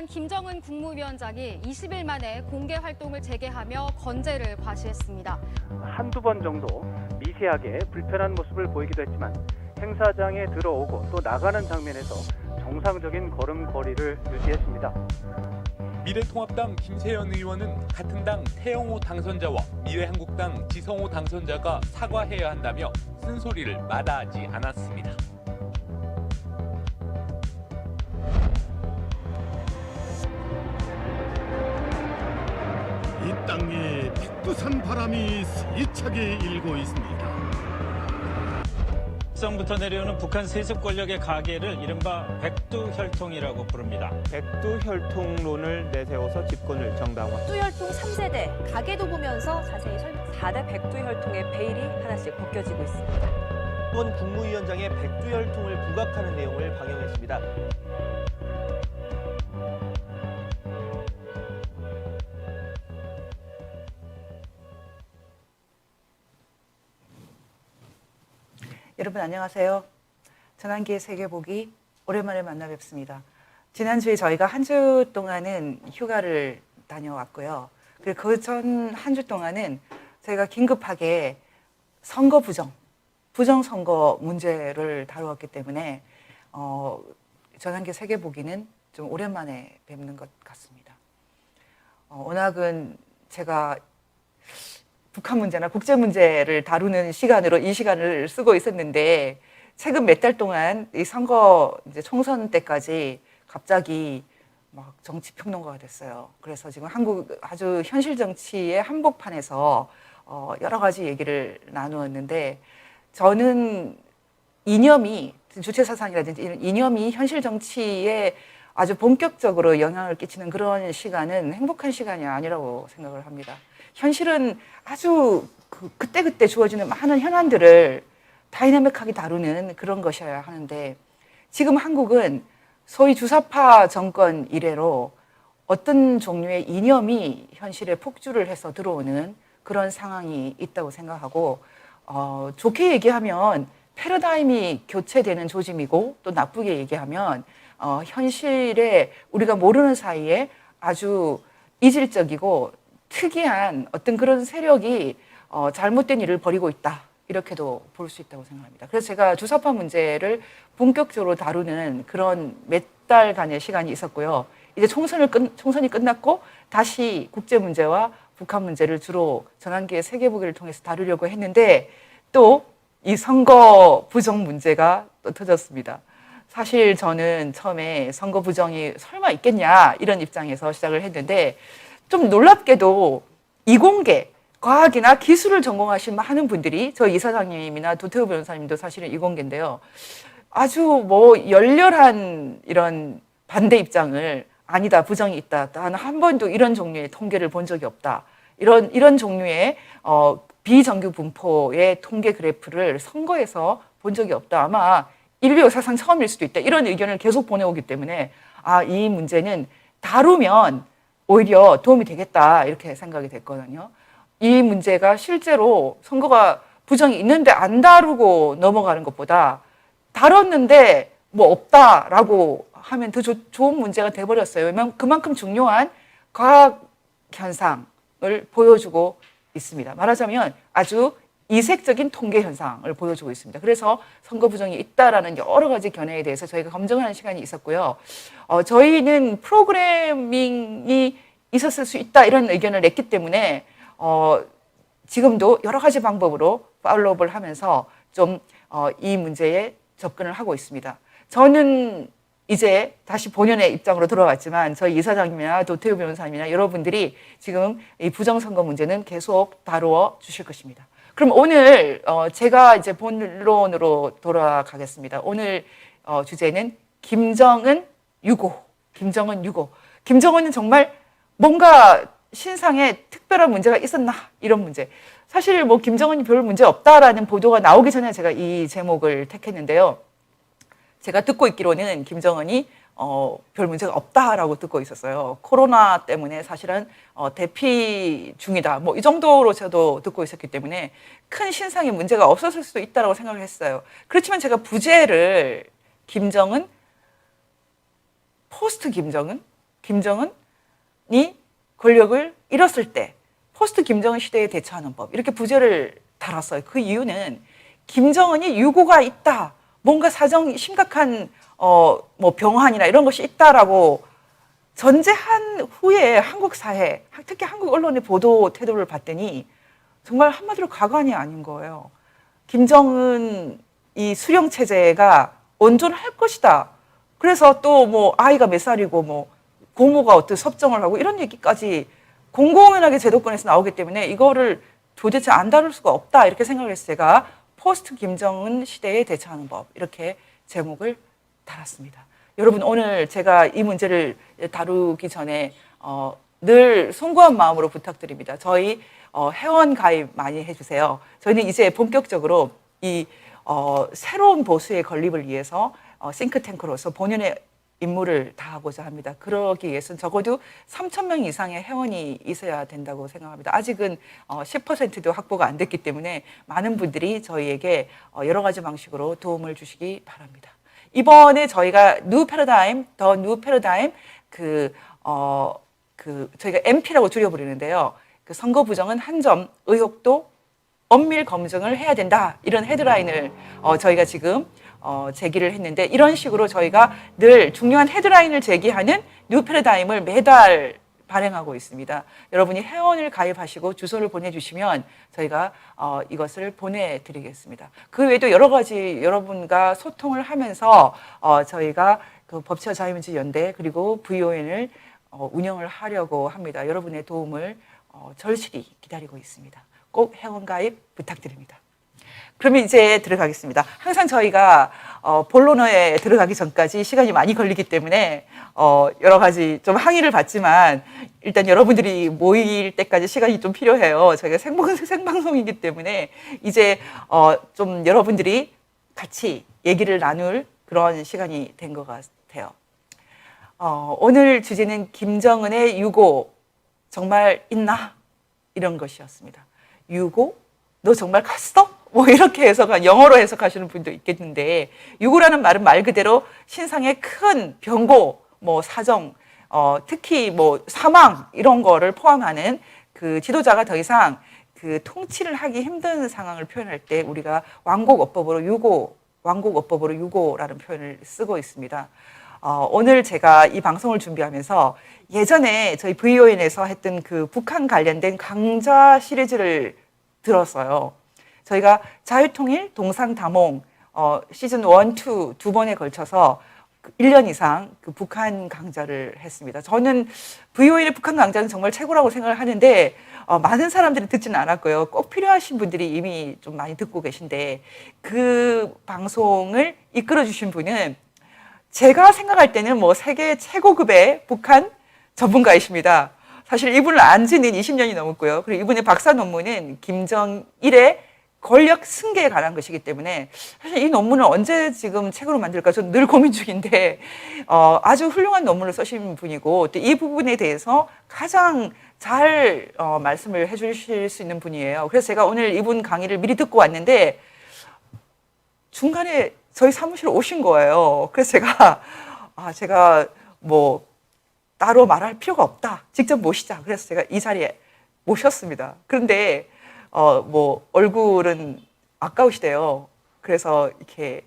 일단 김정은 국무위원장이 20일 만에 공개 활동을 재개하며 건재를 과시했습니다. 한두 번 정도 미세하게 불편한 모습을 보이기도 했지만 행사장에 들어오고 또 나가는 장면에서 정상적인 걸음걸이를 유지했습니다. 미래통합당 김세연 의원은 같은 당 태영호 당선자와 미래한국당 지성호 당선자가 사과해야 한다며 쓴소리를 마다하지 않았습니다. 이 땅에 백두산 바람이 세차게 일고 있습니다. 부터 내려오는 북한 세습 권력의 가계를 이른바 백두혈통이라고 부릅니다. 백두혈통론을 내세워서 집권을 정당화. 백두혈통 3세대 가계도 보면서 자세히 설명. 4대 백두혈통의 베일이 하나씩 벗겨지고 있습니다. 이번 국무위원장의 백두혈통을 부각하는 내용을 방영했습니다. 여러분 안녕하세요. 전환기의 세계보기 오랜만에 만나 뵙습니다. 지난주에 저희가 한 주 동안은 휴가를 다녀왔고요. 그리고 그 전 한 주 동안은 저희가 긴급하게 선거 부정선거 문제를 다루었기 때문에 전환기 세계보기는 좀 오랜만에 뵙는 것 같습니다. 워낙은 제가 북한 문제나 국제 문제를 다루는 시간으로 이 시간을 쓰고 있었는데 최근 몇 달 동안 이 선거 이제 총선 때까지 갑자기 막 정치 평론가가 됐어요. 그래서 지금 한국 아주 현실 정치의 한복판에서 여러 가지 얘기를 나누었는데 저는 이념이 주체 사상이라든지 이런 이념이 현실 정치에 아주 본격적으로 영향을 끼치는 그런 시간은 행복한 시간이 아니라고 생각을 합니다. 현실은 아주 그때그때 주어지는 많은 현안들을 다이나믹하게 다루는 그런 것이어야 하는데 지금 한국은 소위 주사파 정권 이래로 어떤 종류의 이념이 현실에 폭주를 해서 들어오는 그런 상황이 있다고 생각하고 좋게 얘기하면 패러다임이 교체되는 조짐이고 또 나쁘게 얘기하면 현실에 우리가 모르는 사이에 아주 이질적이고 특이한 어떤 그런 세력이 잘못된 일을 벌이고 있다. 이렇게도 볼 수 있다고 생각합니다. 그래서 제가 주사파 문제를 본격적으로 다루는 그런 몇 달간의 시간이 있었고요. 이제 총선이 끝났고 다시 국제 문제와 북한 문제를 주로 전환기의 세계보기를 통해서 다루려고 했는데 또 이 선거 부정 문제가 또 터졌습니다. 사실 저는 처음에 선거 부정이 설마 있겠냐 이런 입장에서 시작을 했는데 좀 놀랍게도 이공계, 과학이나 기술을 전공하신 많은 분들이 저 이사장님이나 도태우 변호사님도 사실은 이공계인데요. 아주 열렬한 이런 반대 입장을 아니다, 부정이 있다. 단 한 번도 이런 종류의 통계를 본 적이 없다. 이런 종류의 비정규 분포의 통계 그래프를 선거에서 본 적이 없다. 아마 인류 역사상 처음일 수도 있다. 이런 의견을 계속 보내오기 때문에 이 문제는 다루면 오히려 도움이 되겠다 이렇게 생각이 됐거든요. 이 문제가 실제로 선거가 부정이 있는데 안 다루고 넘어가는 것보다 다뤘는데 없다라고 하면 더 좋은 문제가 돼버렸어요. 왜냐하면 그만큼 중요한 과학 현상을 보여주고 있습니다. 말하자면 아주 이색적인 통계 현상을 보여주고 있습니다. 그래서 선거 부정이 있다라는 여러 가지 견해에 대해서 저희가 검증하는 시간이 있었고요. 저희는 프로그래밍이 있었을 수 있다 이런 의견을 냈기 때문에 지금도 여러 가지 방법으로 팔로우업을 하면서 좀 이 문제에 접근을 하고 있습니다. 저는 이제 다시 본연의 입장으로 돌아왔지만 저희 이사장님이나 도태우 변호사님이나 여러분들이 지금 이 부정선거 문제는 계속 다루어 주실 것입니다. 그럼 오늘 제가 이제 본론으로 돌아가겠습니다. 오늘 주제는 김정은 유고. 김정은은 정말 뭔가 신상에 특별한 문제가 있었나 이런 문제. 사실 김정은이 별 문제 없다라는 보도가 나오기 전에 제가 이 제목을 택했는데요. 제가 듣고 있기로는 김정은이 별 문제가 없다라고 듣고 있었어요. 코로나 때문에 사실은 대피 중이다. 이 정도로 저도 듣고 있었기 때문에 큰 신상에 문제가 없었을 수도 있다라고 생각을 했어요. 그렇지만 제가 부제를 김정은, 포스트 김정은, 김정은이 권력을 잃었을 때 포스트 김정은 시대에 대처하는 법 이렇게 부제를 달았어요. 그 이유는 김정은이 유고가 있다, 뭔가 사정 심각한 뭐 병환이나 이런 것이 있다라고 전제한 후에 한국 사회, 특히 한국 언론의 보도 태도를 봤더니 정말 한마디로 가관이 아닌 거예요. 김정은 이 수령 체제가 온전할 것이다. 그래서 또 뭐 아이가 몇 살이고 뭐 고모가 어떤 섭정을 하고 이런 얘기까지 공공연하게 제도권에서 나오기 때문에 이거를 도대체 안 다룰 수가 없다 이렇게 생각을 해서 제가 포스트 김정은 시대에 대처하는 법 이렇게 제목을 달았습니다. 여러분 오늘 제가 이 문제를 다루기 전에 늘 송구한 마음으로 부탁드립니다. 저희 회원 가입 많이 해주세요. 저희는 이제 본격적으로 이 새로운 보수의 건립을 위해서 싱크탱크로서 본연의 임무를 다하고자 합니다. 그러기 위해서는 적어도 3,000명 이상의 회원이 있어야 된다고 생각합니다. 아직은 10%도 확보가 안 됐기 때문에 많은 분들이 저희에게 여러 가지 방식으로 도움을 주시기 바랍니다. 이번에 저희가 뉴 패러다임, 더 뉴 패러다임 저희가 MP라고 줄여버리는데요. 그 선거 부정은 한 점 의혹도 엄밀 검증을 해야 된다. 이런 헤드라인을 저희가 지금 제기를 했는데 이런 식으로 저희가 늘 중요한 헤드라인을 제기하는 뉴 패러다임을 매달 발행하고 있습니다. 여러분이 회원을 가입하시고 주소를 보내주시면 저희가 이것을 보내드리겠습니다. 그 외에도 여러 가지 여러분과 소통을 하면서 저희가 그 법치와 자유민주 연대 그리고 VON을 운영을 하려고 합니다. 여러분의 도움을 절실히 기다리고 있습니다. 꼭 회원 가입 부탁드립니다. 그러면 이제 들어가겠습니다. 항상 저희가 본론에 들어가기 전까지 시간이 많이 걸리기 때문에 여러 가지 좀 항의를 받지만 일단 여러분들이 모일 때까지 시간이 좀 필요해요. 저희가 생방송이기 때문에 이제 좀 여러분들이 같이 얘기를 나눌 그런 시간이 된 것 같아요. 오늘 주제는 김정은의 유고 정말 있나? 이런 것이었습니다. 유고? 너 정말 갔어? 뭐 이렇게 해석한 영어로 해석하시는 분도 있겠는데 유고라는 말은 말 그대로 신상의 큰 변고, 뭐 사정, 특히 뭐 사망 이런 거를 포함하는 그 지도자가 더 이상 그 통치를 하기 힘든 상황을 표현할 때 우리가 왕곡어법으로 유고라는 표현을 쓰고 있습니다. 오늘 제가 이 방송을 준비하면서 예전에 저희 VON에서 했던 그 북한 관련된 강좌 시리즈를 들었어요. 저희가 자유통일, 동상다몽 시즌 1, 2 두 번에 걸쳐서 1년 이상 그 북한 강좌를 했습니다. 저는 VON의 북한 강좌는 정말 최고라고 생각을 하는데 많은 사람들이 듣지는 않았고요. 꼭 필요하신 분들이 이미 좀 많이 듣고 계신데 그 방송을 이끌어 주신 분은 제가 생각할 때는 뭐 세계 최고급의 북한 전문가이십니다. 사실 이분을 안 지는 20년이 넘었고요. 그리고 이분의 박사 논문은 김정일의 권력 승계에 관한 것이기 때문에 사실 이 논문을 언제 지금 책으로 만들까 저는 늘 고민 중인데 아주 훌륭한 논문을 쓰신 분이고 또 이 부분에 대해서 가장 잘 말씀을 해주실 수 있는 분이에요. 그래서 제가 오늘 이분 강의를 미리 듣고 왔는데 중간에 저희 사무실에 오신 거예요. 그래서 제가 뭐 따로 말할 필요가 없다. 직접 모시자. 그래서 제가 이 자리에 모셨습니다. 그런데 뭐 얼굴은 아까우시대요. 그래서 이렇게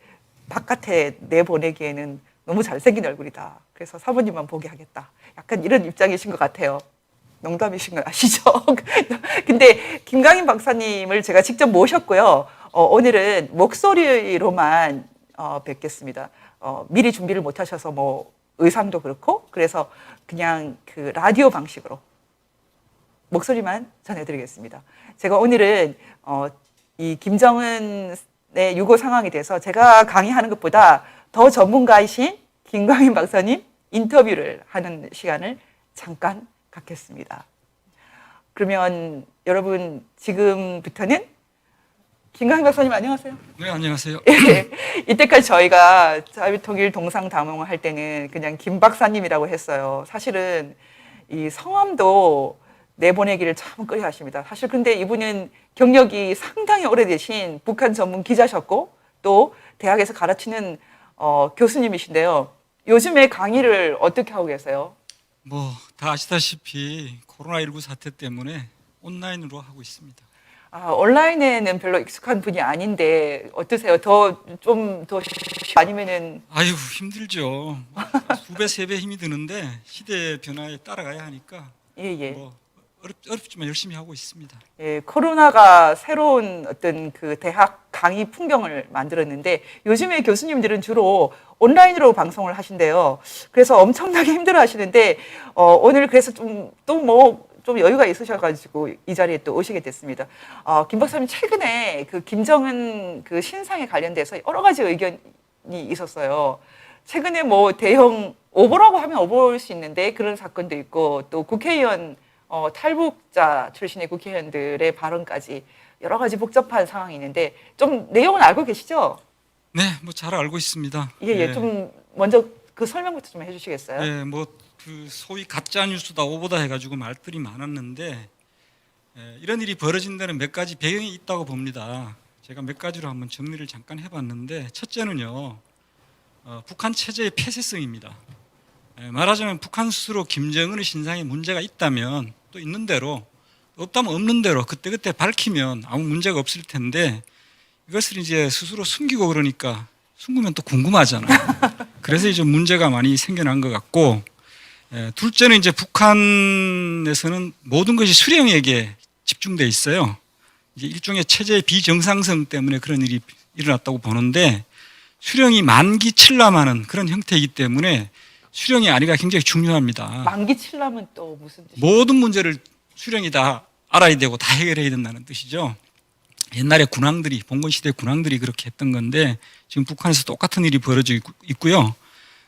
바깥에 내보내기에는 너무 잘생긴 얼굴이다. 그래서 사모님만 보게 하겠다. 약간 이런 입장이신 것 같아요. 농담이신 거 아시죠? 근데 김강인 박사님을 제가 직접 모셨고요. 오늘은 목소리로만 뵙겠습니다. 미리 준비를 못 하셔서 뭐 의상도 그렇고 그래서 그냥 그 라디오 방식으로 목소리만 전해드리겠습니다. 제가 오늘은 이 김정은의 유고 상황에 대해서 제가 강의하는 것보다 더 전문가이신 김광인 박사님 인터뷰를 하는 시간을 잠깐 갖겠습니다. 그러면 여러분 지금부터는 김광인 박사님 안녕하세요. 네, 안녕하세요. 이때까지 저희가 자유통일 동상다몽을 할 때는 그냥 김 박사님이라고 했어요. 사실은 이 성함도 내보내기를 참 꺼려하십니다. 사실 근데 이분은 경력이 상당히 오래되신 북한 전문 기자셨고 또 대학에서 가르치는 교수님이신데요. 요즘에 강의를 어떻게 하고 계세요? 뭐 다 아시다시피 코로나19 사태 때문에 온라인으로 하고 있습니다. 아, 온라인에는 별로 익숙한 분이 아닌데 어떠세요? 좀 더 아니면은 아유 힘들죠. 두 배, 세 배 힘이 드는데 시대 변화에 따라가야 하니까 예. 뭐 어렵지만 열심히 하고 있습니다. 예, 코로나가 새로운 어떤 그 대학 강의 풍경을 만들었는데 요즘에 교수님들은 주로 온라인으로 방송을 하신대요. 그래서 엄청나게 힘들어 하시는데 오늘 그래서 좀 여유가 있으셔가지고 이 자리에 또 오시게 됐습니다. 김 박사님 최근에 그 김정은 그 신상에 관련돼서 여러 가지 의견이 있었어요. 최근에 뭐 대형 오보라고 하면 오보일 수 있는데 그런 사건도 있고 또 국회의원 탈북자 출신의 국회의원들의 발언까지 여러 가지 복잡한 상황이 있는데 좀 내용은 알고 계시죠? 네, 뭐 잘 알고 있습니다. 예. 좀 먼저 그 설명부터 좀 해주시겠어요? 네, 뭐 그 소위 가짜 뉴스다 오보다 해가지고 말들이 많았는데 이런 일이 벌어진 데는 몇 가지 배경이 있다고 봅니다. 제가 몇 가지로 한번 정리를 잠깐 해봤는데 첫째는요, 북한 체제의 폐쇄성입니다. 말하자면 북한 스스로 김정은의 신상에 문제가 있다면 또 있는 대로 없다면 없는 대로 그때그때 밝히면 아무 문제가 없을 텐데 이것을 이제 스스로 숨기고 그러니까 숨기면 또 궁금하잖아요. 그래서 이제 문제가 많이 생겨난 것 같고 둘째는 이제 북한에서는 모든 것이 수령에게 집중돼 있어요. 이제 일종의 체제의 비정상성 때문에 그런 일이 일어났다고 보는데 수령이 만기 칠남하는 그런 형태이기 때문에 수령의 안위가 굉장히 중요합니다. 만기 칠남은 또 무슨 뜻이에요? 모든 문제를 수령이 다 알아야 되고 다 해결해야 된다는 뜻이죠. 옛날에 군왕들이 봉건시대 군왕들이 그렇게 했던 건데 지금 북한에서 똑같은 일이 벌어지고 있고요.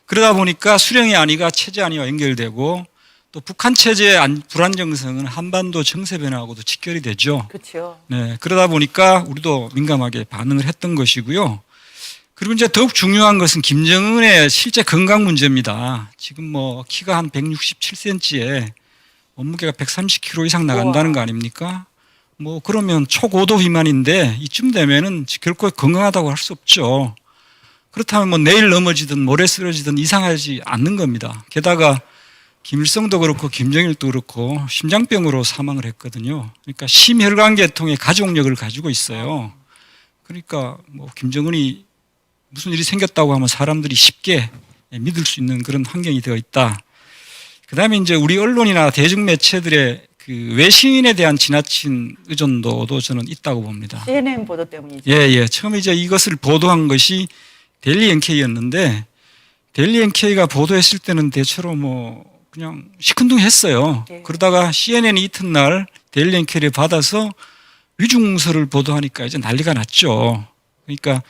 그러다 보니까 수령의 안위가 체제 안위와 연결되고 또 북한 체제의 불안정성은 한반도 정세 변화하고도 직결이 되죠. 그렇죠. 네, 그러다 보니까 우리도 민감하게 반응을 했던 것이고요. 그리고 이제 더욱 중요한 것은 김정은의 실제 건강 문제입니다. 지금 뭐 키가 한 167cm에 몸무게가 130kg 이상 나간다는 거 아닙니까? 뭐 그러면 초고도 비만인데 이쯤 되면은 결코 건강하다고 할 수 없죠. 그렇다면 뭐 내일 넘어지든 모레 쓰러지든 이상하지 않는 겁니다. 게다가 김일성도 그렇고 김정일도 그렇고 심장병으로 사망을 했거든요. 그러니까 심혈관계통의 가족력을 가지고 있어요. 그러니까 뭐 김정은이 무슨 일이 생겼다고 하면 사람들이 쉽게 믿을 수 있는 그런 환경이 되어 있다. 그다음에 이제 우리 언론이나 대중매체들의 그 외신에 대한 지나친 의존도도 저는 있다고 봅니다. CNN 보도 때문이죠. 예. 처음에 이제 이것을 보도한 것이 데일리 NK였는데 데일리 NK가 보도했을 때는 대체로 뭐 그냥 시큰둥했어요. 예. 그러다가 CNN이 이튿날 데일리 NK를 받아서 위중설을 보도하니까 이제 난리가 났죠. 그러니까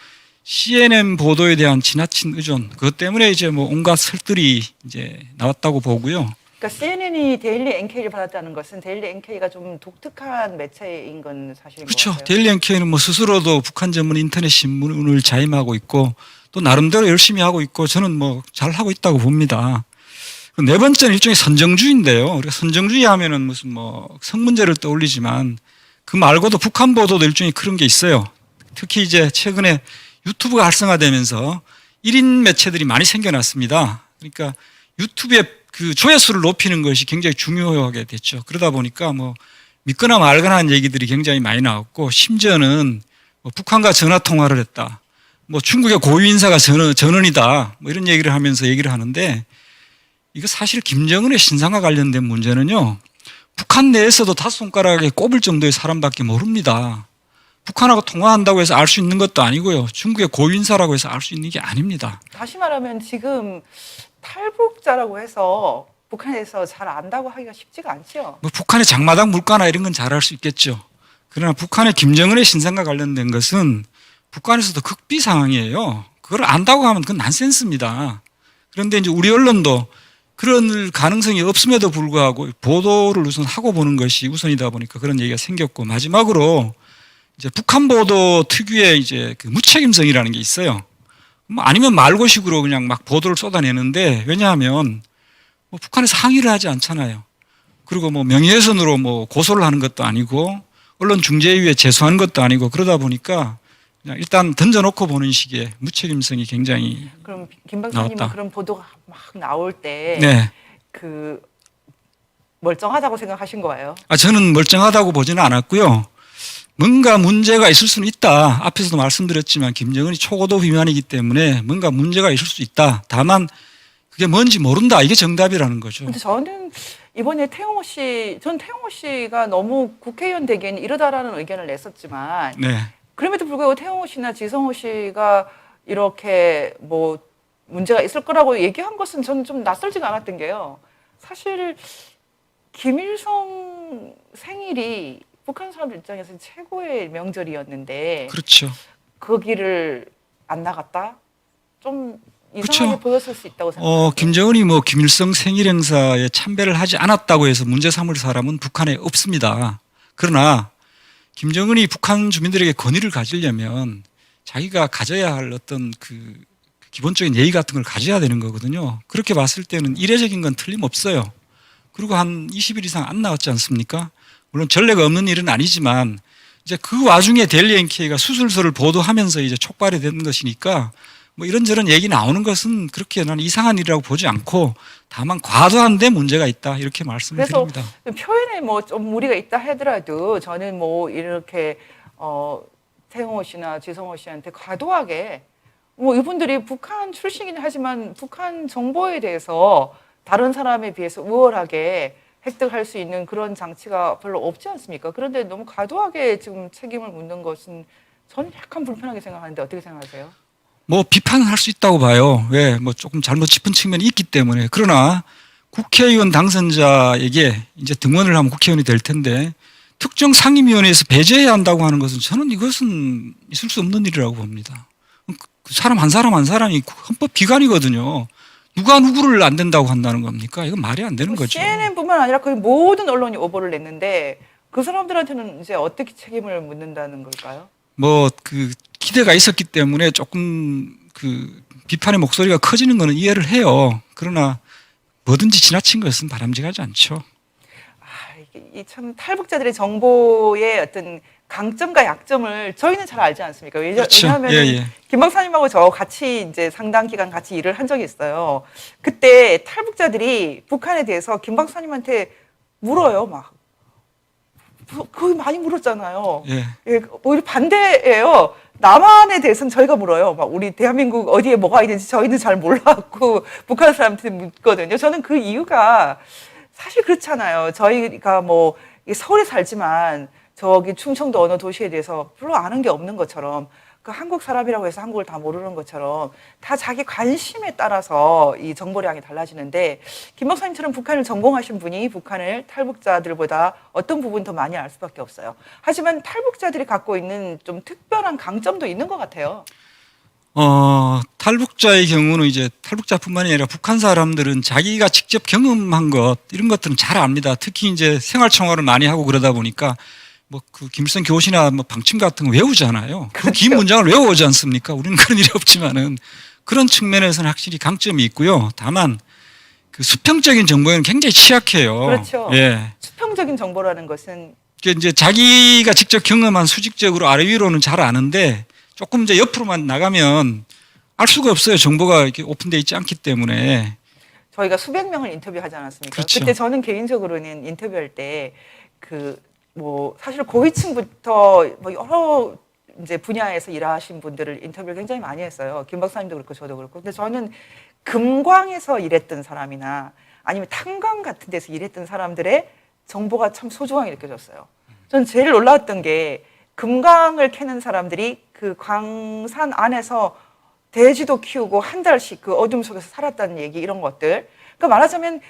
CNN 보도에 대한 지나친 의존, 그것 때문에 이제 뭐 온갖 설들이 이제 나왔다고 보고요. 그러니까 CNN이 데일리 NK를 받았다는 것은 데일리 NK가 좀 독특한 매체인 건 사실인 것 그렇죠. 같아요. 데일리 NK는 뭐 스스로도 북한 전문 인터넷 신문을 자임하고 있고 또 나름대로 열심히 하고 있고 저는 뭐 잘하고 있다고 봅니다. 네 번째는 일종의 선정주의인데요. 우리가 선정주의 하면은 무슨 뭐 성문제를 떠올리지만 그 말고도 북한 보도도 일종의 그런 게 있어요. 특히 이제 최근에 유튜브가 활성화되면서 1인 매체들이 많이 생겨났습니다. 그러니까 유튜브의 그 조회수를 높이는 것이 굉장히 중요하게 됐죠. 그러다 보니까 뭐 믿거나 말거나 하는 얘기들이 굉장히 많이 나왔고 심지어는 뭐 북한과 전화 통화를 했다. 뭐 중국의 고위 인사가 전원이다. 뭐 이런 얘기를 하면서 얘기를 하는데 이거 사실 김정은의 신상과 관련된 문제는요. 북한 내에서도 다섯 손가락에 꼽을 정도의 사람밖에 모릅니다. 북한하고 통화한다고 해서 알 수 있는 것도 아니고요. 중국의 고위 인사라고 해서 알 수 있는 게 아닙니다. 다시 말하면 지금 탈북자라고 해서 북한에서 잘 안다고 하기가 쉽지가 않죠. 뭐 북한의 장마당 물가나 이런 건 잘 알 수 있겠죠. 그러나 북한의 김정은의 신상과 관련된 것은 북한에서도 극비 상황이에요. 그걸 안다고 하면 그건 난센스입니다. 그런데 이제 우리 언론도 그런 가능성이 없음에도 불구하고 보도를 우선 하고 보는 것이 우선이다 보니까 그런 얘기가 생겼고 마지막으로 이제 북한 보도 특유의 이제 그 무책임성이라는 게 있어요. 뭐 아니면 말고식으로 그냥 막 보도를 쏟아내는데 왜냐하면 뭐 북한에서 항의를 하지 않잖아요. 그리고 뭐 명예훼손으로 뭐 고소를 하는 것도 아니고 언론중재위에 제소하는 것도 아니고 그러다 보니까 그냥 일단 던져놓고 보는 식의 무책임성이 굉장히 그럼 김 박사님은 나왔다. 그런 보도가 막 나올 때 네. 그 멀쩡하다고 생각하신 거예요? 저는 멀쩡하다고 보지는 않았고요. 뭔가 문제가 있을 수는 있다. 앞에서도 말씀드렸지만 김정은이 초고도 비만이기 때문에 뭔가 문제가 있을 수 있다. 다만 그게 뭔지 모른다. 이게 정답이라는 거죠. 근데 저는 이번에 태용호 씨가 너무 국회의원 되기에는 이르다라는 의견을 냈었지만 네. 그럼에도 불구하고 태용호 씨나 지성호 씨가 이렇게 뭐 문제가 있을 거라고 얘기한 것은 저는 좀 낯설지가 않았던 게요. 사실 김일성 생일이 북한 사람들 입장에서는 최고의 명절이었는데 그렇죠. 거기를 안 나갔다? 좀 이상하게 그렇죠. 보였을 수 있다고 생각해요. 김정은이 뭐 김일성 생일 행사에 참배를 하지 않았다고 해서 문제 삼을 사람은 북한에 없습니다. 그러나 김정은이 북한 주민들에게 권위를 가지려면 자기가 가져야 할 어떤 그 기본적인 예의 같은 걸 가져야 되는 거거든요. 그렇게 봤을 때는 이례적인 건 틀림없어요. 그리고 한 20일 이상 안 나왔지 않습니까? 물론 전례가 없는 일은 아니지만 이제 그 와중에 델리 NK가 수술서를 보도하면서 이제 촉발이 된 것이니까 뭐 이런저런 얘기 나오는 것은 그렇게 나는 이상한 일이라고 보지 않고 다만 과도한 데 문제가 있다 이렇게 말씀을 그래서 드립니다. 표현에 뭐 좀 무리가 있다 하더라도 저는 뭐 이렇게 태용호 씨나 지성호 씨한테 과도하게 뭐 이분들이 북한 출신이긴 하지만 북한 정보에 대해서 다른 사람에 비해서 우월하게 획득할 수 있는 그런 장치가 별로 없지 않습니까? 그런데 너무 과도하게 지금 책임을 묻는 것은 저는 약간 불편하게 생각하는데 어떻게 생각하세요? 뭐 비판은 할 수 있다고 봐요. 왜? 뭐 조금 잘못 짚은 측면이 있기 때문에. 그러나 국회의원 당선자에게 이제 등원을 하면 국회의원이 될 텐데 특정 상임위원회에서 배제해야 한다고 하는 것은 저는 이것은 있을 수 없는 일이라고 봅니다. 그 사람 한 사람이 헌법 기관이거든요. 누가 누구를 안 된다고 한다는 겁니까? 이건 말이 안 되는 거죠. CNN뿐만 아니라 거의 모든 언론이 오보를 냈는데 그 사람들한테는 이제 어떻게 책임을 묻는다는 걸까요? 뭐 그 기대가 있었기 때문에 조금 그 비판의 목소리가 커지는 거는 이해를 해요. 그러나 뭐든지 지나친 것은 바람직하지 않죠. 이 참 탈북자들의 정보의 어떤 강점과 약점을 저희는 잘 알지 않습니까? 그렇죠. 왜냐하면 예. 김 박사님하고 저 같이 이제 상당 기간 같이 일을 한 적이 있어요. 그때 탈북자들이 북한에 대해서 김 박사님한테 물어요, 막. 거의 많이 물었잖아요. 예. 예, 오히려 반대예요. 남한에 대해서는 저희가 물어요. 막 우리 대한민국 어디에 뭐가 있는지 저희는 잘 몰라갖고 북한 사람한테 묻거든요. 저는 그 이유가 사실 그렇잖아요. 저희가 뭐 서울에 살지만 저기 충청도 어느 도시에 대해서 별로 아는 게 없는 것처럼 그 한국 사람이라고 해서 한국을 다 모르는 것처럼 다 자기 관심에 따라서 이 정보량이 달라지는데 김 박사님처럼 북한을 전공하신 분이 북한을 탈북자들보다 어떤 부분 더 많이 알 수밖에 없어요. 하지만 탈북자들이 갖고 있는 좀 특별한 강점도 있는 것 같아요. 탈북자의 경우는 이제 탈북자뿐만이 아니라 북한 사람들은 자기가 직접 경험한 것 이런 것들은 잘 압니다. 특히 이제 생활청화를 많이 하고 그러다 보니까 뭐 그 김일성 교시나 뭐 방침 같은 거 외우잖아요. 그렇죠. 그 긴 문장을 외워오지 않습니까? 우리는 그런 일이 없지만은 그런 측면에서는 확실히 강점이 있고요. 다만 그 수평적인 정보에는 굉장히 취약해요. 그렇죠. 예. 수평적인 정보라는 것은 이제 자기가 직접 경험한 수직적으로 아래 위로는 잘 아는데 조금 이제 옆으로만 나가면 알 수가 없어요. 정보가 이렇게 오픈되어 있지 않기 때문에. 저희가 수백 명을 인터뷰하지 않았습니까? 그렇죠. 그때 저는 개인적으로는 인터뷰할 때 그 뭐 사실 고위층부터 뭐 여러 이제 분야에서 일하신 분들을 인터뷰를 굉장히 많이 했어요. 김 박사님도 그렇고 저도 그렇고. 근데 저는 금광에서 일했던 사람이나 아니면 탄광 같은 데서 일했던 사람들의 정보가 참 소중하게 느껴졌어요. 저는 제일 놀라웠던 게 금광을 캐는 사람들이 그 광산 안에서 돼지도 키우고 한 달씩 그 어둠 속에서 살았다는 얘기 이런 것들. 그러니까 말하자면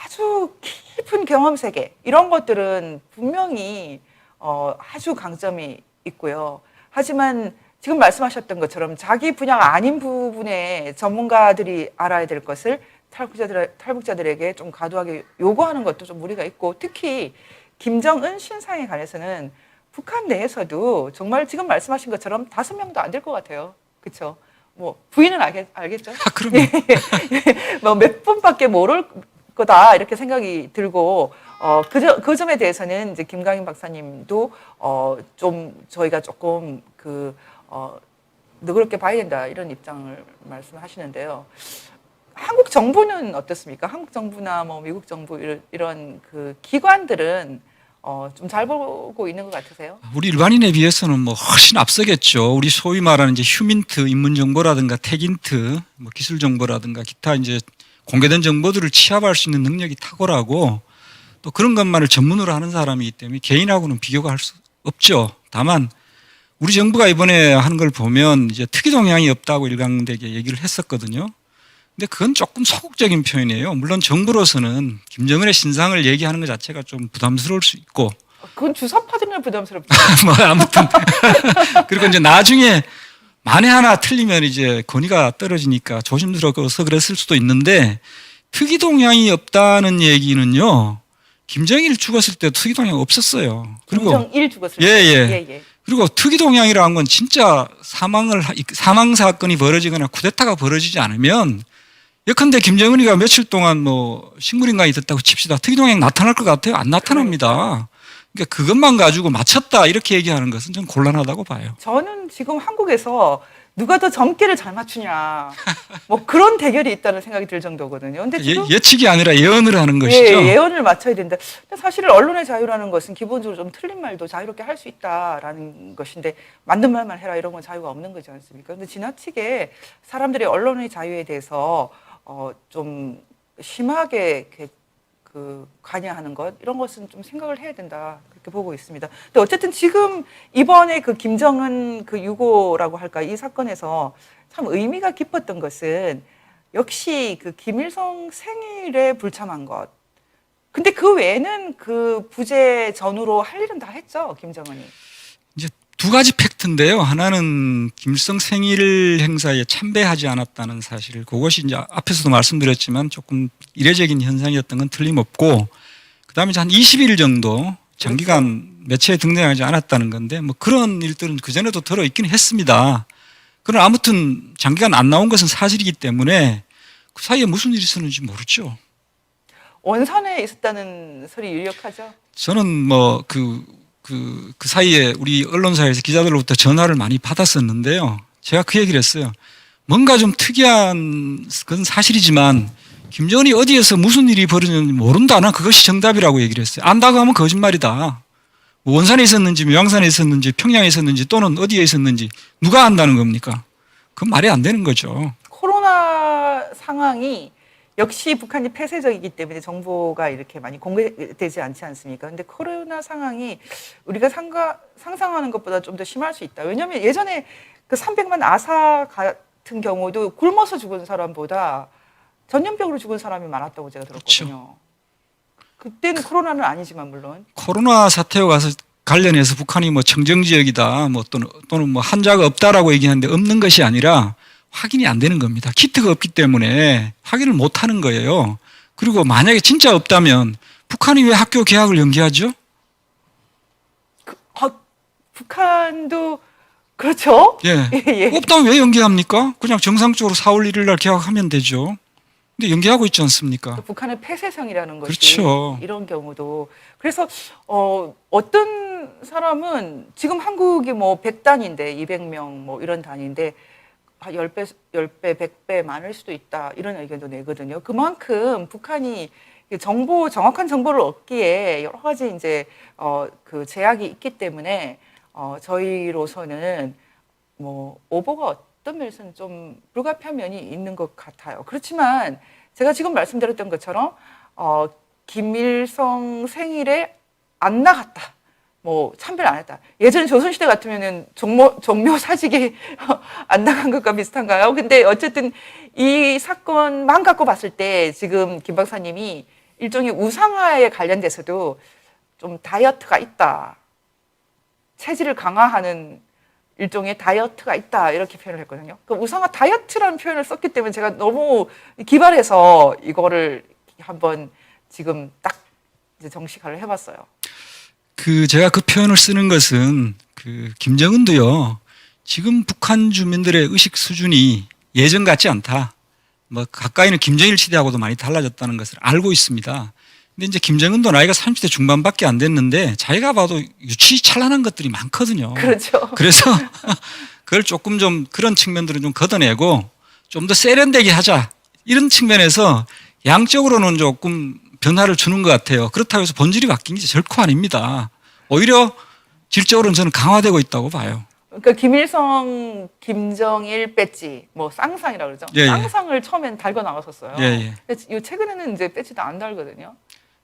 아주 깊은 경험 세계 이런 것들은 분명히 아주 강점이 있고요. 하지만 지금 말씀하셨던 것처럼 자기 분야가 아닌 부분에 전문가들이 알아야 될 것을 탈북자들에게 좀 과도하게 요구하는 것도 좀 무리가 있고 특히 김정은 신상에 관해서는 북한 내에서도 정말 지금 말씀하신 것처럼 5명도 안 될 것 같아요. 그렇죠? 뭐 부인은 알겠죠? 그럼요. 뭐 몇 분밖에 모를 거다 이렇게 생각이 들고 그 점에 대해서는 이제 김강인 박사님도 좀 저희가 조금 너그럽게 봐야 된다 이런 입장을 말씀하시는데요. 한국 정부는 어떻습니까? 한국 정부나 뭐 미국 정부 이런 그 기관들은 좀 잘 보고 있는 것 같으세요? 우리 일반인에 비해서는 뭐 훨씬 앞서겠죠. 우리 소위 말하는 이제 휴민트, 인문 정보라든가 tech인트, 뭐 기술 정보라든가 기타 이제 공개된 정보들을 취합할 수 있는 능력이 탁월하고 또 그런 것만을 전문으로 하는 사람이기 때문에 개인하고는 비교가 할 수 없죠. 다만 우리 정부가 이번에 하는 걸 보면 이제 특이 동향이 없다고 일관되게 얘기를 했었거든요. 근데 그건 조금 소극적인 표현이에요. 물론 정부로서는 김정은의 신상을 얘기하는 것 자체가 좀 부담스러울 수 있고. 그건 주사파들이나 부담스럽죠. 뭐 아무튼 그리고 이제 나중에 만에 하나 틀리면 이제 권위가 떨어지니까 조심스러워서 그랬을 수도 있는데 특이 동향이 없다는 얘기는요. 김정일 죽었을 때 특이 동향 없었어요. 그리고 김정일 죽었을 때. 예. 그리고 특이 동향이라는 건 진짜 사망 사건이 벌어지거나 쿠데타가 벌어지지 않으면 예컨대 김정은이가 며칠 동안 뭐 식물인간이 됐다고 칩시다. 특이 동향 나타날 것 같아요? 안 나타납니다. 그러니까 그것만 가지고 맞췄다 이렇게 얘기하는 것은 좀 곤란하다고 봐요. 저는 지금 한국에서 누가 더 점괘를 잘 맞추냐 뭐 그런 대결이 있다는 생각이 들 정도거든요. 근데 지금 예측이 아니라 예언을 하는 것이죠. 예언을 맞춰야 된다. 근데 사실 언론의 자유라는 것은 기본적으로 좀 틀린 말도 자유롭게 할 수 있다라는 것인데 맞는 말만 해라 이런 건 자유가 없는 거지 않습니까? 근데 지나치게 사람들이 언론의 자유에 대해서 좀 심하게 이렇게 관여하는 것 이런 것은 좀 생각을 해야 된다 그렇게 보고 있습니다. 근데 어쨌든 지금 이번에 그 김정은 그 유고라고 할까 이 사건에서 참 의미가 깊었던 것은 역시 그 김일성 생일에 불참한 것. 근데 그 외에는 그 부재 전후로 할 일은 다 했죠 김정은이. 이제 두 가지 팩트인데요. 하나는 김일성 생일 행사에 참배하지 않았다는 사실. 그것이 이제 앞에서도 말씀드렸지만 조금 이례적인 현상이었던 건 틀림없고, 그다음에 한 20일 정도 장기간 매체에 등장하지 않았다는 건데, 뭐 그런 일들은 그 전에도 들어 있긴 했습니다. 그러나 아무튼 장기간 안 나온 것은 사실이기 때문에 그 사이에 무슨 일이 있었는지 모르죠. 원산에 있었다는 소리 유력하죠. 저는 뭐 그 사이에 우리 언론사에서 기자들로부터 전화를 많이 받았었는데요. 제가 그 얘기를 했어요. 뭔가 좀 특이한 건 사실이지만 김정은이 어디에서 무슨 일이 벌어졌는지 모른다. 난 그것이 정답이라고 얘기를 했어요. 안다고 하면 거짓말이다. 원산에 있었는지 명산에 있었는지 평양에 있었는지 또는 어디에 있었는지 누가 안다는 겁니까? 그건 말이 안 되는 거죠. 코로나 상황이 역시 북한이 폐쇄적이기 때문에 정보가 이렇게 많이 공개되지 않지 않습니까? 근데 코로나 상황이 우리가 상상하는 것보다 좀 더 심할 수 있다. 왜냐하면 예전에 그 300만 아사 같은 경우도 굶어서 죽은 사람보다 전염병으로 죽은 사람이 많았다고 제가 들었거든요. 그렇죠. 그때는 코로나는 아니지만 물론. 코로나 사태와 가서 관련해서 북한이 뭐 청정 지역이다, 뭐 또는 뭐 환자가 없다라고 얘기하는데 없는 것이 아니라 확인이 안 되는 겁니다. 키트가 없기 때문에 확인을 못 하는 거예요. 그리고 만약에 진짜 없다면 북한이 왜 학교 개학을 연기하죠? 북한도 그렇죠. 예. 없다면 왜 연기합니까? 그냥 정상적으로 4월 1일 날 개학하면 되죠. 근데 연기하고 있지 않습니까? 북한의 폐쇄성이라는 것이 그렇죠. 이런 경우도. 그래서 어떤 사람은 지금 한국이 뭐 100단인데 200명 뭐 이런 단위인데 10배, 100배 많을 수도 있다. 이런 의견도 내거든요. 그만큼 북한이 정확한 정보를 얻기에 여러 가지 이제 그 제약이 있기 때문에 저희로서는 뭐 오보가 어떤 면에서는 좀 불가피한 면이 있는 것 같아요. 그렇지만 제가 지금 말씀드렸던 것처럼 김일성 생일에 안 나갔다. 뭐 참배를 안 했다. 예전 조선시대 같으면은 종묘 사직에 안 나간 것과 비슷한가요? 근데 어쨌든 이 사건만 갖고 봤을 때 지금 김 박사님이 일종의 우상화에 관련돼서도 좀 다이어트가 있다. 체질을 강화하는 일종의 다이어트가 있다. 이렇게 표현을 했거든요. 그 우상화 다이어트라는 표현을 썼기 때문에 제가 너무 기발해서 이거를 한번 지금 딱 이제 정식화를 해봤어요. 제가 그 표현을 쓰는 것은 김정은도요, 지금 북한 주민들의 의식 수준이 예전 같지 않다. 뭐 가까이는 김정일 시대하고도 많이 달라졌다는 것을 알고 있습니다. 근데 이제 김정은도 나이가 30대 중반밖에 안 됐는데 자기가 봐도 유치찬란한 것들이 많거든요. 그렇죠. 그래서 그걸 조금 좀 그런 측면들은 좀 걷어내고 좀 더 세련되게 하자. 이런 측면에서 양적으로는 조금 변화를 주는 것 같아요. 그렇다고 해서 본질이 바뀐 게 절코 아닙니다. 오히려 질적으로는 저는 강화되고 있다고 봐요. 그러니까 김일성, 김정일 배지, 뭐 쌍상이라고 그러죠. 예, 예. 쌍상을 처음엔 달고 나왔었어요. 예, 예. 요 최근에는 이제 배지도 안 달거든요.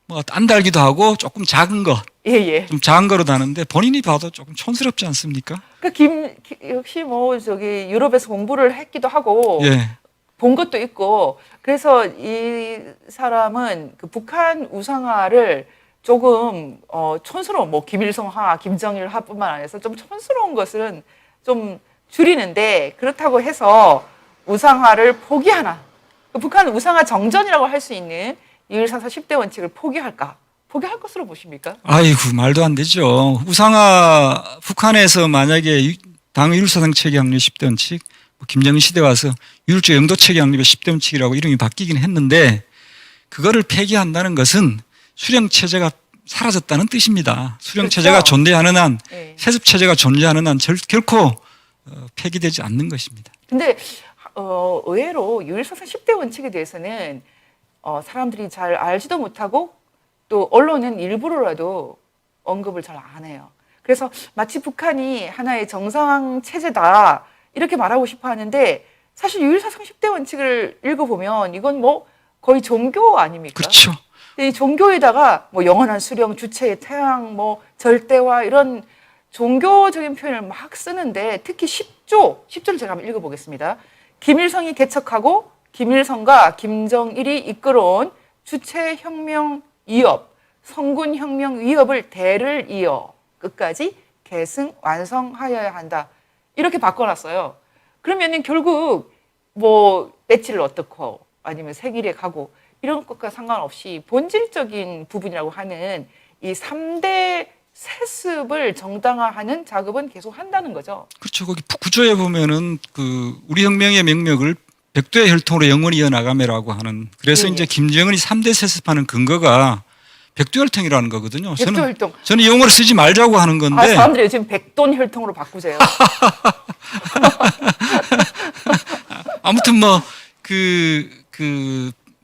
뭐 안 달기도 하고 조금 작은 거, 예, 예. 좀 작은 거로 다는데 본인이 봐도 조금 촌스럽지 않습니까? 역시 뭐 저기 유럽에서 공부를 했기도 하고 예. 본 것도 있고 그래서 이 사람은 그 북한 우상화를 조금 촌스러운 뭐 김일성화, 김정일화뿐만 아니라 좀 촌스러운 것은 좀 줄이는데 그렇다고 해서 우상화를 포기하나? 북한 우상화 정전이라고 할 수 있는 2.144 10대 원칙을 포기할까? 포기할 것으로 보십니까? 아이고 말도 안 되죠. 우상화 북한에서 만약에 당 2.144 체계 확립 10대 원칙, 김정은 시대 와서 율적 영도 체계 확립의 10대 원칙이라고 이름이 바뀌긴 했는데 그거를 폐기한다는 것은 수령 체제가 사라졌다는 뜻입니다. 수령 체제가 그렇죠. 존재하는 한, 네. 세습 체제가 존재하는 한 결코 폐기되지 않는 것입니다. 근데 의외로 2.144 10대 원칙에 대해서는 사람들이 잘 알지도 못하고 또 언론은 일부러라도 언급을 잘 안 해요. 그래서 마치 북한이 하나의 정상 체제다 이렇게 말하고 싶어 하는데 사실 2.144 10대 원칙을 읽어보면 이건 뭐 거의 종교 아닙니까? 그렇죠. 이 종교에다가 뭐 영원한 수령, 주체의 태양, 뭐 절대화 이런 종교적인 표현을 막 쓰는데 특히 10조를 제가 한번 읽어보겠습니다. 김일성이 개척하고 김일성과 김정일이 이끌어온 주체혁명 위협, 성군혁명 위협을 대를 이어 끝까지 계승 완성하여야 한다. 이렇게 바꿔놨어요. 그러면은 결국 뭐 배지를 어떻고 아니면 생일에 가고 이런 것과 상관없이 본질적인 부분이라고 하는 이 3대 세습을 정당화하는 작업은 계속 한다는 거죠. 그렇죠. 거기 구조에 보면은 그 우리 혁명의 명맥을 백두의 혈통으로 영원히 이어나가매라고 하는 그래서 예, 이제 예. 김정은이 3대 세습하는 근거가 백두혈통이라는 거거든요. 백두혈통. 저는 이 용어를 쓰지 말자고 하는 건데. 아, 사람들이 요즘 백돈혈통으로 바꾸세요. 아무튼 뭐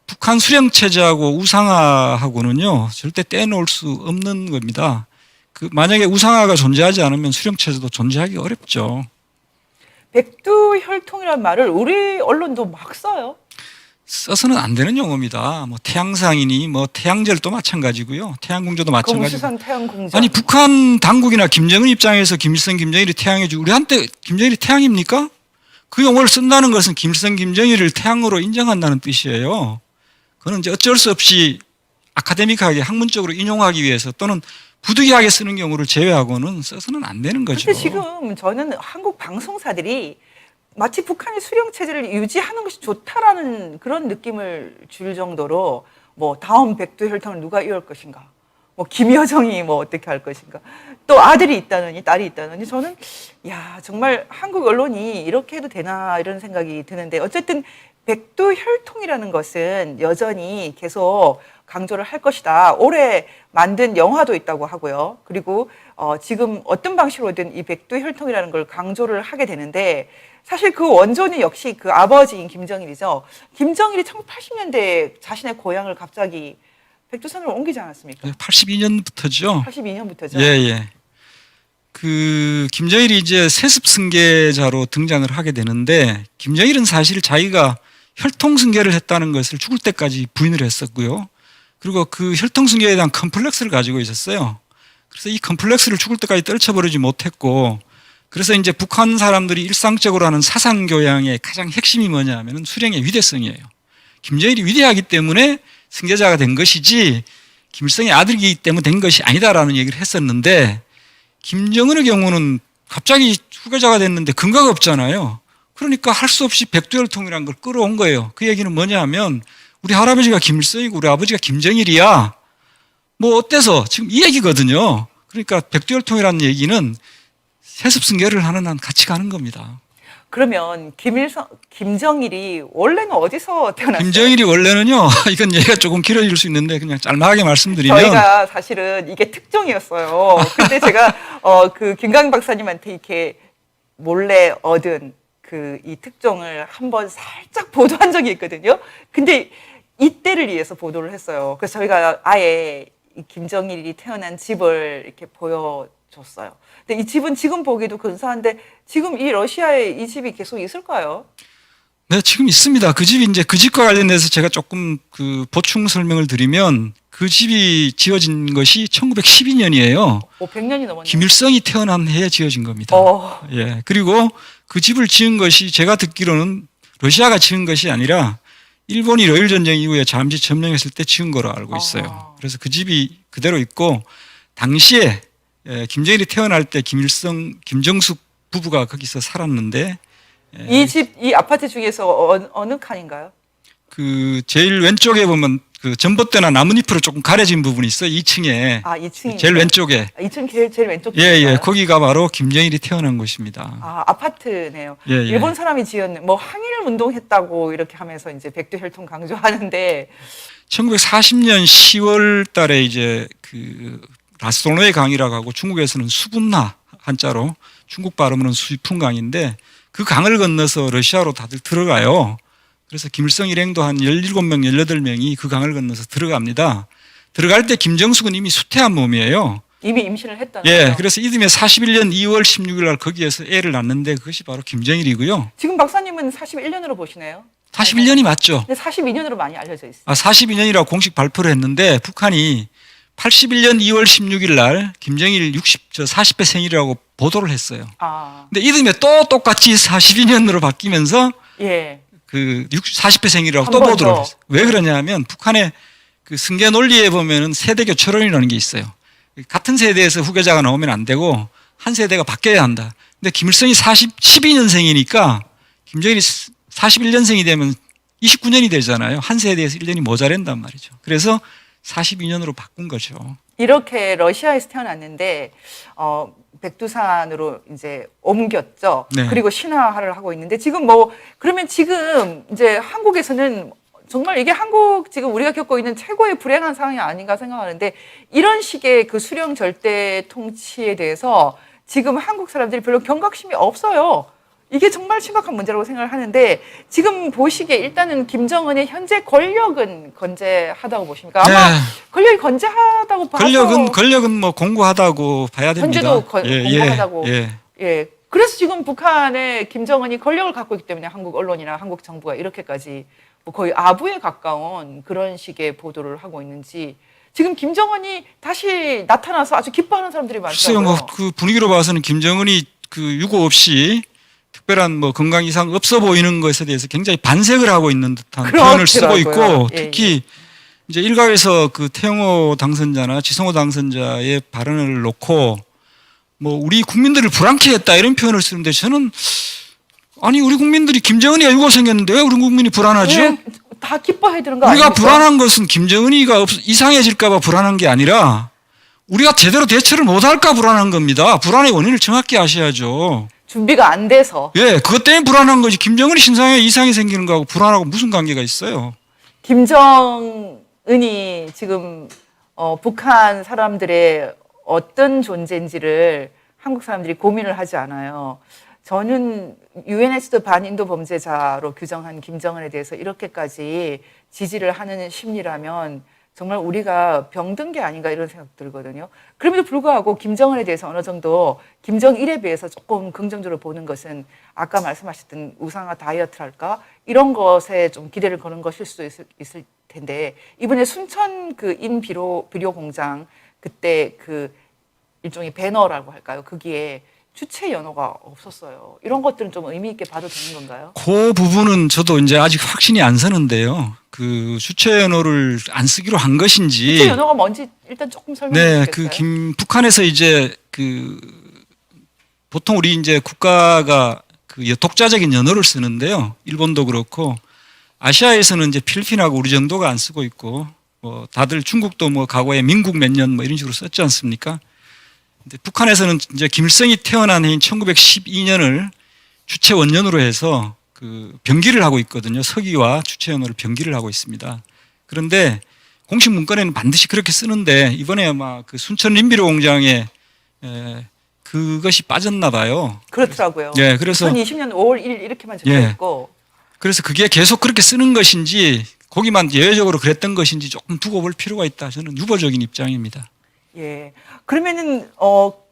북한 수령 체제하고 우상화하고는요 절대 떼놓을 수 없는 겁니다. 만약에 우상화가 존재하지 않으면 수령 체제도 존재하기 어렵죠. 백두혈통이라는 말을 우리 언론도 막 써요. 써서는 안 되는 용어입니다. 뭐 태양상이니 뭐 태양절도 마찬가지고요. 태양궁조도 마찬가지고. 금수산 태양궁전. 아니 북한 당국이나 김정은 입장에서 김일성, 김정일이 태양이죠. 우리한테 김정일이 태양입니까? 그 용어를 쓴다는 것은 김일성, 김정일을 태양으로 인정한다는 뜻이에요. 그건 이제 어쩔 수 없이 아카데믹하게 학문적으로 인용하기 위해서 또는 부득이하게 쓰는 경우를 제외하고는 써서는 안 되는 거죠. 근데 지금 저는 한국 방송사들이 마치 북한의 수령 체제를 유지하는 것이 좋다라는 그런 느낌을 줄 정도로 뭐 다음 백두혈통을 누가 이을 것인가, 뭐 김여정이 뭐 어떻게 할 것인가, 또 아들이 있다느니 딸이 있다느니 저는 야 정말 한국 언론이 이렇게 해도 되나 이런 생각이 드는데 어쨌든 백두혈통이라는 것은 여전히 계속 강조를 할 것이다. 올해 만든 영화도 있다고 하고요. 그리고 지금 어떤 방식으로든 이 백두혈통이라는 걸 강조를 하게 되는데 사실 그 원조는 역시 그 아버지인 김정일이죠. 김정일이 1980년대에 자신의 고향을 갑자기 백두산으로 옮기지 않았습니까? 82년부터죠. 82년부터죠. 예, 예. 그 김정일이 이제 세습 승계자로 등장을 하게 되는데 김정일은 사실 자기가 혈통 승계를 했다는 것을 죽을 때까지 부인을 했었고요. 그리고 그 혈통 승계에 대한 컴플렉스를 가지고 있었어요. 그래서 이 컴플렉스를 죽을 때까지 떨쳐버리지 못했고 그래서 이제 북한 사람들이 일상적으로 하는 사상 교양의 가장 핵심이 뭐냐면 수령의 위대성이에요. 김정일이 위대하기 때문에 승계자가 된 것이지 김일성의 아들이기 때문에 된 것이 아니다라는 얘기를 했었는데 김정은의 경우는 갑자기 후계자가 됐는데 근거가 없잖아요. 그러니까 할 수 없이 백두혈통이라는 걸 끌어온 거예요. 그 얘기는 뭐냐 하면 우리 할아버지가 김일성이고 우리 아버지가 김정일이야. 뭐 어때서? 지금 이 얘기거든요. 그러니까 백두혈통이라는 얘기는 세습 승계를 하는 한 같이 가는 겁니다. 그러면 김정일이 원래는 어디서 태어났어요? 김정일이 원래는요. 이건 얘기가 조금 길어질 수 있는데 그냥 짤막하게 말씀드리면 저희가 사실은 이게 특종이었어요. 근데 제가 그 김강 박사님한테 이렇게 몰래 얻은 이 특종을 한번 살짝 보도한 적이 있거든요. 근데 이때를 위해서 보도를 했어요. 그래서 저희가 아예 이 김정일이 태어난 집을 이렇게 보여줬어요. 근데 이 집은 지금 보기도 근사한데 지금 이 러시아에 이 집이 계속 있을까요? 네, 지금 있습니다. 그 집이 이제 그 집과 관련해서 제가 조금 그 보충 설명을 드리면 그 집이 지어진 것이 1912년이에요. 100년이 넘었네요. 김일성이 태어난 해에 지어진 겁니다. 예. 그리고 그 집을 지은 것이 제가 듣기로는 러시아가 지은 것이 아니라 일본이 러일 전쟁 이후에 잠시 점령했을 때 지은 거로 알고 있어요. 그래서 그 집이 그대로 있고 당시에 김정일이 태어날 때 김일성, 김정숙 부부가 거기서 살았는데 이 아파트 중에서 어느 칸인가요? 그 제일 왼쪽에 보면 그 전봇대나 나뭇잎으로 조금 가려진 부분이 있어요. 2층에. 2층이 제일 왼쪽에. 2층 제일 왼쪽. 예. 거기가 바로 김정일이 태어난 곳입니다. 아파트네요. 예. 일본 사람이 지었네. 뭐 항일 운동했다고 이렇게 하면서 이제 백두혈통 강조하는데 1940년 10월 달에 이제 그 라스토노의 강이라고 하고 중국에서는 수분나 한자로 중국 발음으로는 수이푼강인데 그 강을 건너서 러시아로 다들 들어가요. 그래서 김일성 일행도 한 17명, 18명이 그 강을 건너서 들어갑니다. 들어갈 때 김정숙은 이미 수태한 몸이에요. 이미 임신을 했다는 예, 거죠. 그래서 이듬해 41년 2월 16일 날 거기에서 애를 낳는데 그것이 바로 김정일이고요. 지금 박사님은 41년으로 보시네요. 41년이 맞죠? 근데 42년으로 많이 알려져 있어요. 42년이라고 공식 발표를 했는데 북한이 81년 2월 16일 날 김정일 40배 생일이라고 보도를 했어요. 근데 이듬해 또 똑같이 42년으로 바뀌면서 예. 그 40배 생일이라고 또 보도를 했어요. 왜 그러냐면 북한의 그 승계 논리에 보면은 세대교 철론이라는 게 있어요. 같은 세대에서 후계자가 나오면 안 되고 한 세대가 바뀌어야 한다. 근데 김일성이 12년생이니까 김정일이 41년생이 되면 29년이 되잖아요. 한 세대에서 1년이 모자란단 말이죠. 그래서 42년으로 바꾼 거죠. 이렇게 러시아에서 태어났는데 백두산으로 이제 옮겼죠. 네. 그리고 신화를 하고 있는데 지금 그러면 지금 이제 한국에서는 정말 이게 한국 지금 우리가 겪고 있는 최고의 불행한 상황이 아닌가 생각하는데 이런 식의 그 수령 절대 통치에 대해서 지금 한국 사람들이 별로 경각심이 없어요. 이게 정말 심각한 문제라고 생각을 하는데 지금 보시기에 일단은 김정은의 현재 권력은 건재하다고 보십니까? 아마 권력이 건재하다고 봐서 권력은 뭐 공고하다고 봐야 됩니다. 현재도 공고하다고. 예. 그래서 지금 북한의 김정은이 권력을 갖고 있기 때문에 한국 언론이나 한국 정부가 이렇게까지 거의 아부에 가까운 그런 식의 보도를 하고 있는지 지금 김정은이 다시 나타나서 아주 기뻐하는 사람들이 많더라고요. 글쎄요, 그 분위기로 봐서는 김정은이 그 유고 없이 특별한 뭐 건강 이상 없어 보이는 것에 대해서 굉장히 반색을 하고 있는 듯한 표현을 쓰고 있고 특히 이제 일각에서 그 태영호 당선자나 지성호 당선자의 발언을 놓고 뭐 우리 국민들을 불안케 했다 이런 표현을 쓰는데 저는 아니 우리 국민들이 김정은이가 유고 생겼는데 왜 우리 국민이 불안하죠? 다 기뻐해야 되는 거 우리가 아닙니까? 불안한 것은 김정은이가 이상해질까 봐 불안한 게 아니라 우리가 제대로 대처를 못할까 불안한 겁니다. 불안의 원인을 정확히 아셔야죠. 준비가 안 돼서. 예, 그것 때문에 불안한 거지. 김정은이 신상에 이상이 생기는 거하고 불안하고 무슨 관계가 있어요? 김정은이 지금 북한 사람들의 어떤 존재인지를 한국 사람들이 고민을 하지 않아요. 저는 UN에서도 반인도 범죄자로 규정한 김정은에 대해서 이렇게까지 지지를 하는 심리라면 정말 우리가 병든 게 아닌가 이런 생각 들거든요. 그럼에도 불구하고 김정은에 대해서 어느 정도 김정일에 비해서 조금 긍정적으로 보는 것은 아까 말씀하셨던 우상화 다이어트랄까 이런 것에 좀 기대를 거는 것일 수도 있을 텐데 이번에 순천 그 비료 공장 그때 그 일종의 배너라고 할까요? 거기에 주체 연호가 없었어요. 이런 것들은 좀 의미 있게 봐도 되는 건가요? 그 부분은 저도 이제 아직 확신이 안 서는데요. 그 주체 연호를 안 쓰기로 한 것인지. 주체 연호가 뭔지 일단 조금 설명해 주시겠어요? 북한에서 이제 보통 우리 이제 국가가 그 독자적인 연호를 쓰는데요. 일본도 그렇고 아시아에서는 이제 필리핀하고 우리 정도가 안 쓰고 있고 뭐 다들 중국도 뭐 과거에 민국 몇 년 뭐 이런 식으로 썼지 않습니까? 근데 북한에서는 이제 김일성이 태어난 해인 1912년을 주체 원년으로 해서 그 병기를 하고 있거든요. 서기와 주체 연호를 병기를 하고 있습니다. 그런데 공식 문건에는 반드시 그렇게 쓰는데 이번에 아마 그 순천 림비료 공장에 그 그것이 빠졌나 봐요. 그렇더라고요. 예, 그래서 2020년 5월 1일 이렇게만 적혀 예. 있고. 그래서 그게 계속 그렇게 쓰는 것인지 거기만 예외적으로 그랬던 것인지 조금 두고 볼 필요가 있다. 저는 유보적인 입장입니다. 예. 그러면은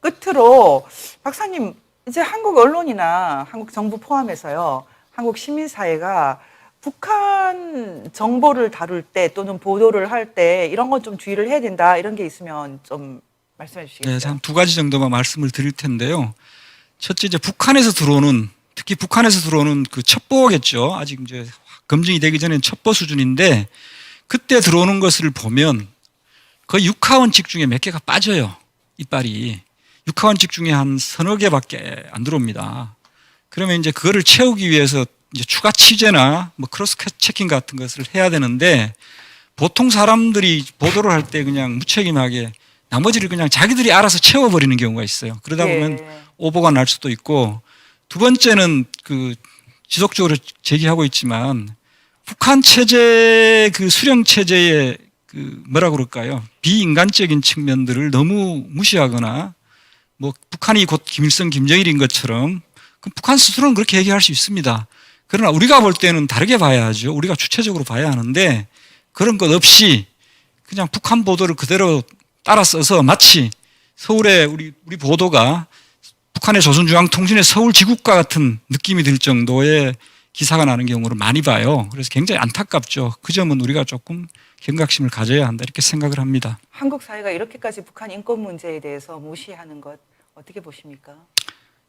끝으로 박사님, 이제 한국 언론이나 한국 정부 포함해서요, 한국 시민사회가 북한 정보를 다룰 때 또는 보도를 할 때 이런 건 좀 주의를 해야 된다, 이런 게 있으면 좀 말씀해 주시겠어요? 네, 한 두 가지 정도만 말씀을 드릴 텐데요. 첫째, 이제 북한에서 들어오는, 특히 북한에서 들어오는 그 첩보겠죠. 아직 이제 검증이 되기 전엔 첩보 수준인데, 그때 들어오는 것을 보면 거의 육하원칙 중에 몇 개가 빠져요. 이빨이. 육하원칙 중에 한 서너 개밖에 안 들어옵니다. 그러면 이제 그거를 채우기 위해서 이제 추가 취재나 뭐 크로스 체킹 같은 것을 해야 되는데, 보통 사람들이 보도를 할 때 그냥 무책임하게 나머지를 그냥 자기들이 알아서 채워버리는 경우가 있어요. 그러다 보면 오보가 날 수도 있고, 두 번째는 그 지속적으로 제기하고 있지만 북한 체제, 그 수령 체제의 그 뭐라 그럴까요? 비인간적인 측면들을 너무 무시하거나, 뭐 북한이 곧 김일성, 김정일인 것처럼, 그 북한 스스로는 그렇게 얘기할 수 있습니다. 그러나 우리가 볼 때는 다르게 봐야 하죠. 우리가 주체적으로 봐야 하는데, 그런 것 없이 그냥 북한 보도를 그대로 따라 써서 마치 서울의 우리 보도가 북한의 조선중앙통신의 서울지국과 같은 느낌이 들 정도의 기사가 나는 경우를 많이 봐요. 그래서 굉장히 안타깝죠. 그 점은 우리가 조금 경각심을 가져야 한다, 이렇게 생각을 합니다. 한국 사회가 이렇게까지 북한 인권 문제에 대해서 무시하는 것 어떻게 보십니까?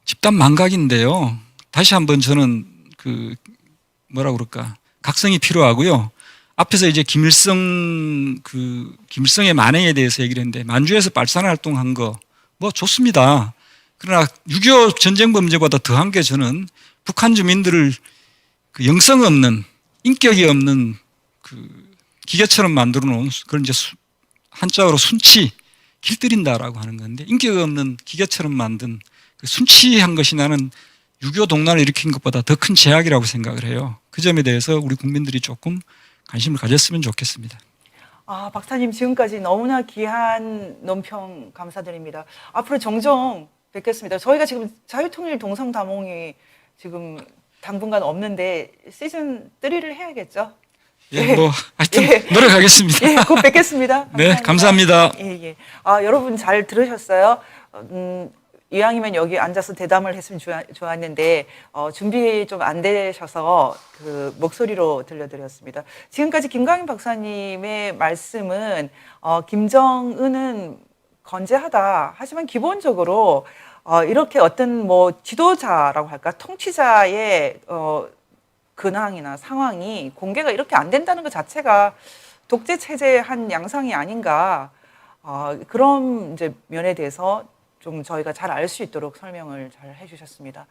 집단 망각인데요. 다시 한번 저는 그 뭐라 그럴까, 각성이 필요하고요. 앞에서 이제 김일성의 만행에 대해서 얘기를 했는데, 만주에서 발산 활동한 거 뭐 좋습니다. 그러나 6.25 전쟁 범죄보다 더한 게, 저는 북한 주민들을 그 영성 없는, 인격이 없는 그 기계처럼 만들어 놓은, 그걸 이제 한자어로 순치, 길들인다라고 하는 건데, 인격 없는 기계처럼 만든 그 순치한 것이 나는 6.25 동란을 일으킨 것보다 더 큰 제약이라고 생각을 해요. 그 점에 대해서 우리 국민들이 조금 관심을 가졌으면 좋겠습니다. 박사님, 지금까지 너무나 귀한 논평 감사드립니다. 앞으로 종종 뵙겠습니다. 저희가 지금 자유통일 동성다몽이 지금 당분간 없는데 시즌 3를 해야겠죠? 예, 뭐 하여튼 노력하겠습니다. 예, 곧 뵙겠습니다. 네, 감사합니다. 예. 여러분 잘 들으셨어요? 이왕이면 여기 앉아서 대담을 했으면 좋았는데 준비 좀 안 되셔서 그 목소리로 들려드렸습니다. 지금까지 김광인 박사님의 말씀은 김정은은 건재하다. 하지만 기본적으로 이렇게 어떤 뭐 지도자라고 할까, 통치자의 근황이나 상황이 공개가 이렇게 안 된다는 것 자체가 독재 체제의 한 양상이 아닌가, 그런 이제 면에 대해서 좀 저희가 잘 알 수 있도록 설명을 잘 해주셨습니다.